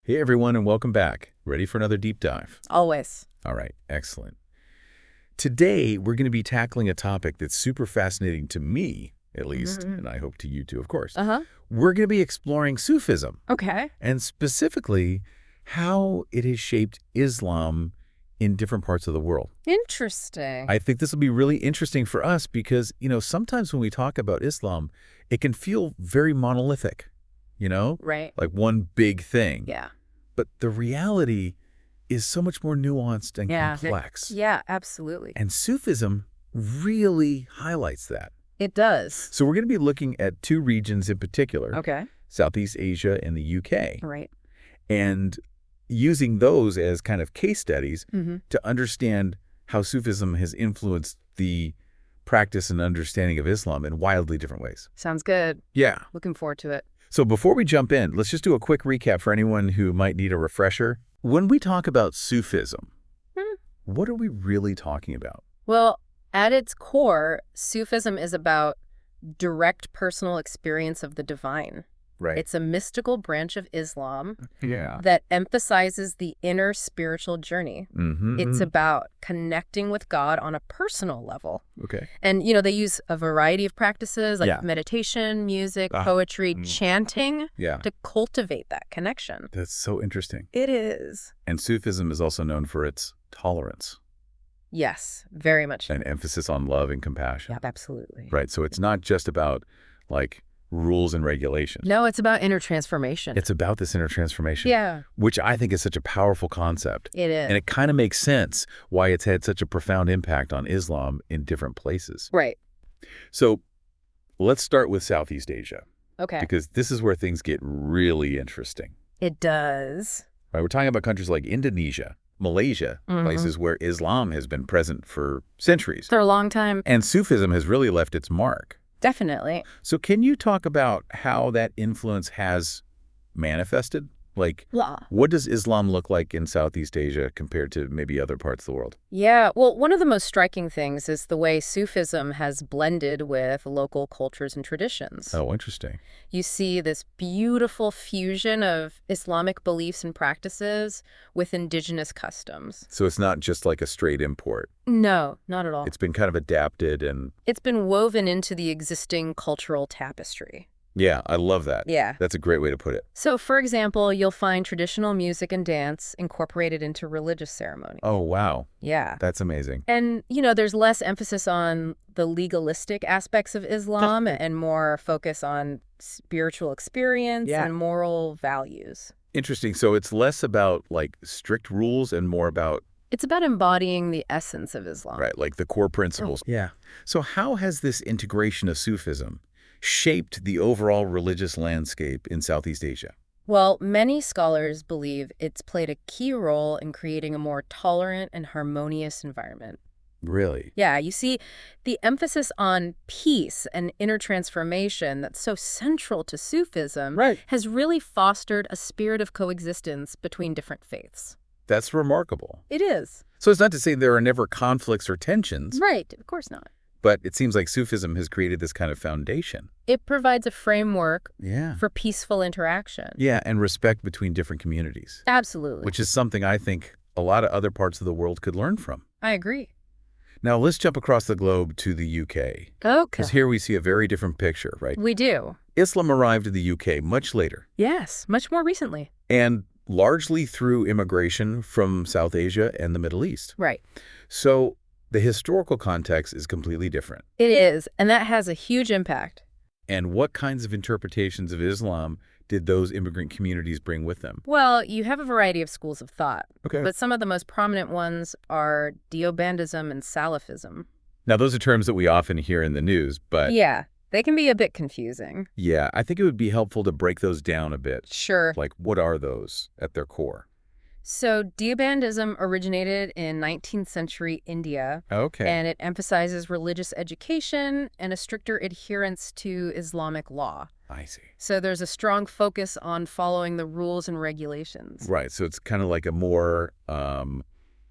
Hey everyone, and welcome back. Ready for another deep dive? Always. All right, excellent. Today, we're going to be tackling a topic that's super fascinating to me, at least, and I hope to you too, of course. We're going to be exploring Sufism, Okay. and specifically how it has shaped Islam in different parts of the world. Interesting. I think this will be really interesting for us because, sometimes when we talk about Islam, it can feel very monolithic, Right. like one big thing. Yeah. But the reality is so much more nuanced and Yeah. complex. Yeah, absolutely. And Sufism really highlights that. It does. So we're going to be looking at two regions in particular, Okay. Southeast Asia and the UK, Right. and using those as kind of case studies to understand how Sufism has influenced the practice and understanding of Islam in wildly different ways. Sounds good. Yeah. Looking forward to it. So before we jump in, let's just do a quick recap for anyone who might need a refresher. When we talk about Sufism, what are we really talking about? Well, at its core, Sufism is about direct personal experience of the divine. Right. It's a mystical branch of Islam Yeah. that emphasizes the inner spiritual journey. It's about connecting with God on a personal level. Okay. And, they use a variety of practices like meditation, music, poetry, chanting to cultivate that connection. That's so interesting. It is. And Sufism is also known for its tolerance. Yes, very much. An emphasis on love and compassion. Yeah, absolutely. Right. So it's not just about rules and regulations. No, it's about inner transformation. It's about this inner transformation. Yeah. Which I think is such a powerful concept. It is. And it kind of makes sense why it's had such a profound impact on Islam in different places. Right. So let's start with Southeast Asia. Okay. Because this is where things get really interesting. It does. Right. We're talking about countries like Indonesia, Malaysia, places where Islam has been present for centuries. For a long time. And Sufism has really left its mark. Definitely. So can you talk about how that influence has manifested? What does Islam look like in Southeast Asia compared to maybe other parts of the world? Yeah, well, one of the most striking things is the way Sufism has blended with local cultures and traditions. Oh, interesting. You see this beautiful fusion of Islamic beliefs and practices with indigenous customs. So it's not just like a straight import. No, not at all. It's been kind of adapted and... It's been woven into the existing cultural tapestry. Yeah, I love that. Yeah. That's a great way to put it. So, for example, you'll find traditional music and dance incorporated into religious ceremonies. Oh, wow. Yeah. That's amazing. And, there's less emphasis on the legalistic aspects of Islam and more focus on spiritual experience and moral values. Interesting. So it's less about strict rules and more about... It's about embodying the essence of Islam. Right, like the core principles. Yeah. So how has this integration of Sufism shaped the overall religious landscape in Southeast Asia? Well, many scholars believe it's played a key role in creating a more tolerant and harmonious environment. Really? Yeah, you see, the emphasis on peace and inner transformation that's so central to Sufism has really fostered a spirit of coexistence between different faiths. That's remarkable. It is. So it's not to say there are never conflicts or tensions. Right, of course not. But it seems like Sufism has created this kind of foundation. It provides a framework Yeah. for peaceful interaction. Yeah, and respect between different communities. Absolutely. Which is something I think a lot of other parts of the world could learn from. I agree. Now let's jump across the globe to the UK. Okay. Because here we see a very different picture, right? We do. Islam arrived in the UK much later. Yes, much more recently. And largely through immigration from South Asia and the Middle East. Right. So the historical context is completely different. It is, and that has a huge impact. And what kinds of interpretations of Islam did those immigrant communities bring with them? Well, you have a variety of schools of thought. Okay. But some of the most prominent ones are Deobandism and Salafism. Now, those are terms that we often hear in the news, but... Yeah, they can be a bit confusing. Yeah, I think it would be helpful to break those down a bit. Sure. What are those at their core? So Deobandism originated in 19th century India. Okay. And it emphasizes religious education and a stricter adherence to Islamic law. I see. So there's a strong focus on following the rules and regulations. Right, so it's kind of like a more...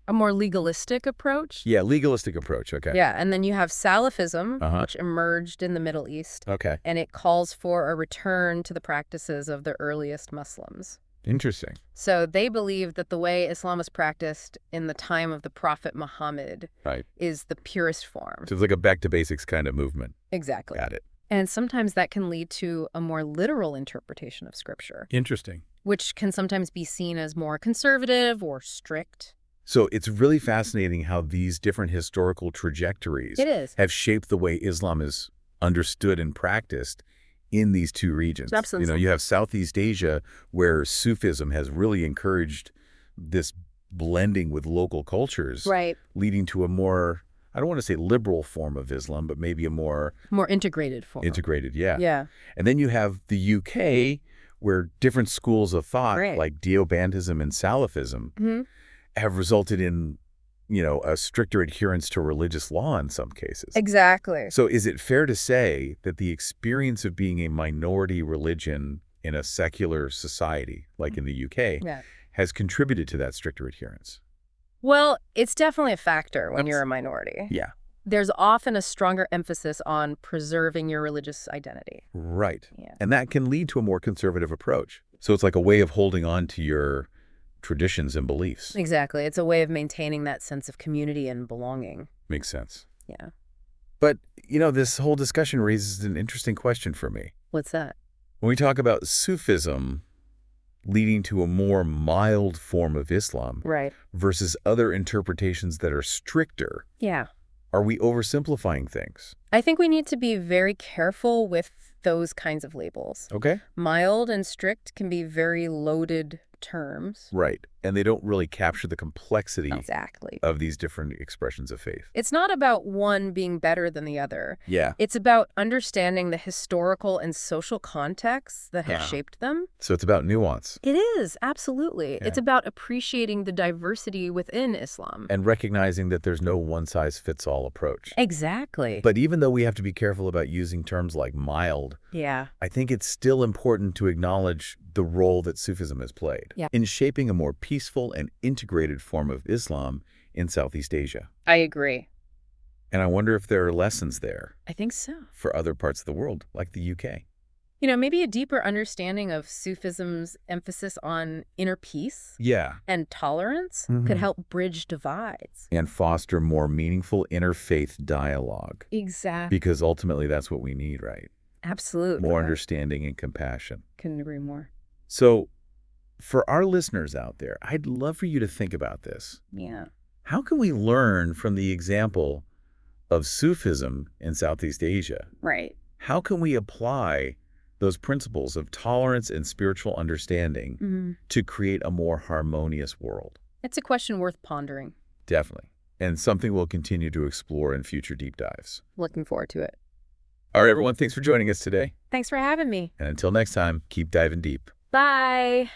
A more legalistic approach? Yeah, legalistic approach, okay. Yeah, and then you have Salafism, which emerged in the Middle East. Okay. And it calls for a return to the practices of the earliest Muslims. Interesting. So they believe that the way Islam was practiced in the time of the Prophet Muhammad is the purest form. So it's like a back to basics kind of movement. Exactly. Got it. And sometimes that can lead to a more literal interpretation of Scripture. Interesting. Which can sometimes be seen as more conservative or strict. So it's really fascinating how these different historical trajectories have shaped the way Islam is understood and practiced in these two regions. Absolutely. You know, you have Southeast Asia, where Sufism has really encouraged this blending with local cultures, leading to a more, I don't want to say liberal form of Islam, but maybe a more integrated form. Integrated, yeah. Yeah. And then you have the UK, where different schools of thought, like Deobantism and Salafism, have resulted in, you know, a stricter adherence to religious law in some cases. Exactly. So is it fair to say that the experience of being a minority religion in a secular society, like in the UK, has contributed to that stricter adherence? Well, it's definitely a factor when you're a minority. Yeah. There's often a stronger emphasis on preserving your religious identity. Right. Yeah. And that can lead to a more conservative approach. So it's like a way of holding on to your traditions and beliefs. Exactly. It's a way of maintaining that sense of community and belonging. Makes sense. Yeah. But, you know, this whole discussion raises an interesting question for me. What's that? When we talk about Sufism leading to a more mild form of Islam versus other interpretations that are stricter, are we oversimplifying things? I think we need to be very careful with those kinds of labels. Okay. Mild and strict can be very loaded terms. Right. And they don't really capture the complexity exactly of these different expressions of faith. It's not about one being better than the other. Yeah. It's about understanding the historical and social contexts that have shaped them. So it's about nuance. It is, absolutely. It's about appreciating the diversity within Islam. And recognizing that there's no one-size-fits-all approach. Exactly. But even though we have to be careful about using terms like mild, I think it's still important to acknowledge the role that Sufism has played in shaping a more peaceful and integrated form of Islam in Southeast Asia. I agree. And I wonder if there are lessons there. I think so. For other parts of the world, like the UK. You know, maybe a deeper understanding of Sufism's emphasis on inner peace and tolerance could help bridge divides. And foster more meaningful interfaith dialogue. Exactly. Because ultimately that's what we need, right? Absolutely. More understanding and compassion. Couldn't agree more. So, for our listeners out there, I'd love for you to think about this. Yeah. How can we learn from the example of Sufism in Southeast Asia? Right. How can we apply those principles of tolerance and spiritual understanding to create a more harmonious world? It's a question worth pondering. Definitely. And something we'll continue to explore in future deep dives. Looking forward to it. All right, everyone. Thanks for joining us today. Thanks for having me. And until next time, keep diving deep. Bye.